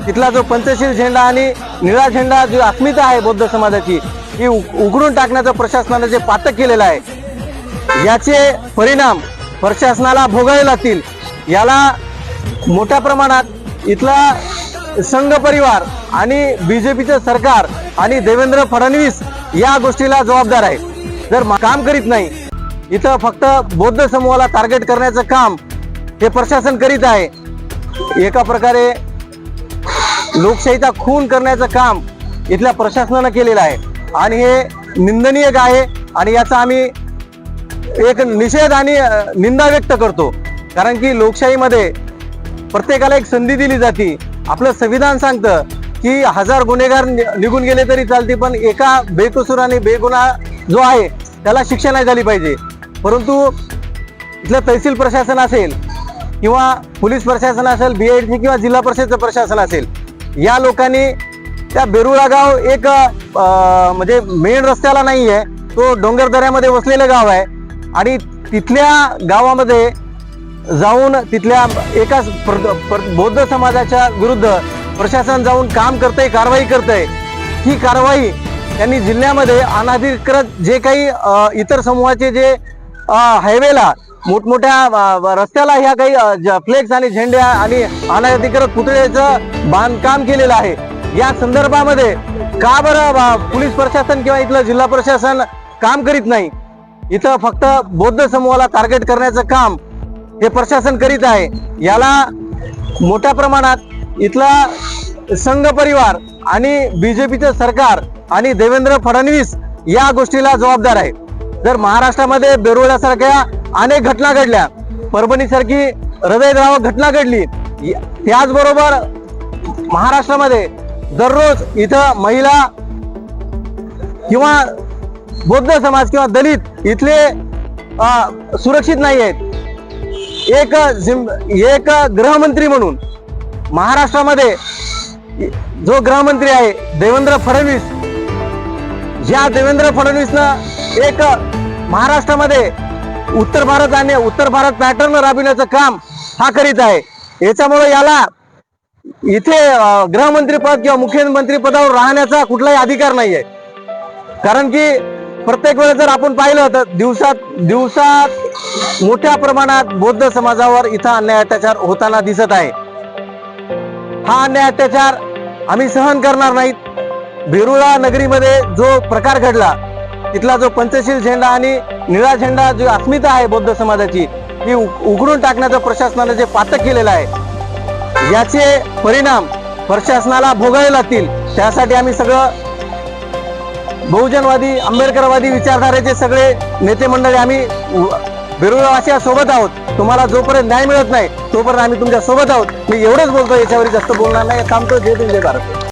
तिथला जो पंचशील झेंडा आणि निळा झेंडा जी अस्मिता आहे बौद्ध समाजाची ही उघडून टाकण्याचं प्रशासनाने जे पातक केलेलं आहे याचे परिणाम प्रशासनाला भोगावे लागतील। याला मोठ्या प्रमाणात इथला संघ परिवार आणि बीजेपीचं सरकार आणि देवेंद्र फडणवीस या गोष्टीला जबाबदार आहे। जर काम करीत नाही, इथं फक्त बौद्ध समूहाला टार्गेट करण्याचं काम हे प्रशासन करीत आहे। एका प्रकारे लोकशाहीचा खून करण्याचं काम इथल्या प्रशासनानं केलेलं आहे आणि हे निंदनीय आहे आणि याचा आम्ही एक निषेध आणि निंदा व्यक्त करतो। कारण की लोकशाहीमध्ये प्रत्येकाला एक संधी दिली जाते। आपलं संविधान सांगतं की 1000 गुन्हेगार निघून गेले तरी चालते, पण एका बेकसूर आणि बेगुन्हा जो आहे त्याला शिक्षा नाही झाली पाहिजे। परंतु इथलं तहसील प्रशासन असेल किंवा पोलीस प्रशासन असेल, BIDC किंवा जिल्हा परिषदचं प्रशासन असेल, या लोकांनी त्या बेरुळा गाव एक म्हणजे मेन रस्त्याला नाही आहे, तो डोंगर दऱ्यामध्ये वसलेलं गाव आहे आणि तिथल्या गावामध्ये जाऊन तिथल्या एका बौद्ध समाजाच्या विरुद्ध प्रशासन जाऊन काम करतंय, कारवाई करतंय। ही कारवाई त्यांनी जिल्ह्यामध्ये अनाधिकृत जे काही इतर समूहाचे जे हायवेला मोठमोठ्या रस्त्याला ह्या काही फ्लेक्स आणि झेंड्या आणि अनाधिकृत पुतळ्याचं बांधकाम केलेलं आहे। या संदर्भामध्ये का बरं पोलीस प्रशासन किंवा इथलं जिल्हा प्रशासन काम करीत नाही? इथं फक्त बौद्ध समूहाला टार्गेट करण्याचं काम हे प्रशासन करीत आहे। याला मोठ्या प्रमाणात इथला संघ परिवार आणि बीजेपीचं सरकार आणि देवेंद्र फडणवीस या गोष्टीला जबाबदार आहे। जर महाराष्ट्रामध्ये बेरुळ्यासारख्या अनेक घटना घडल्या, परभणीसारखी हृदयद्रावक घटना घडली, त्याचबरोबर महाराष्ट्रामध्ये दररोज इथं महिला किंवा बौद्ध समाज किंवा दलित इथले सुरक्षित नाही आहेत। एक गृहमंत्री म्हणून महाराष्ट्रामध्ये जो गृहमंत्री आहे देवेंद्र फडणवीस, ज्या देवेंद्र फडणवीसनं एक महाराष्ट्रामध्ये उत्तर भारत पॅटर्न राबविण्याचं काम हा करीत आहे। याच्यामुळे याला इथे गृहमंत्री पद किंवा मुख्यमंत्री पदावर राहण्याचा कुठलाही अधिकार नाही आहे। कारण की प्रत्येक वेळेस जर आपण पाहिलं तर दिवसात मोठ्या प्रमाणात बौद्ध समाजावर इथं अन्याय अत्याचार होताना दिसत आहे। हा अन्याय अत्याचार आम्ही सहन करणार नाहीत। बेरुळा नगरीमध्ये जो प्रकार घडला, तिथला जो पंचशील झेंडा आणि निळा झेंडा जी अस्मिता आहे बौद्ध समाजाची ही उघडून टाकण्याचं प्रशासनाने जे पातक केलेलं आहे याचे परिणाम प्रशासनाला भोगावे लागतील। त्यासाठी आम्ही सगळं बहुजनवादी आंबेडकरवादी विचारधारेचे सगळे नेते मंडळी आम्ही बेरुळावासिया सोबत आहोत। तुम्हाला जोपर्यंत न्याय मिळत नाही तोपर्यंत आम्ही तुमच्या सोबत आहोत। मी एवढंच बोलतो, याच्यावर जास्त बोलणार नाही। थांबतो। जय हिंद, जय भारत।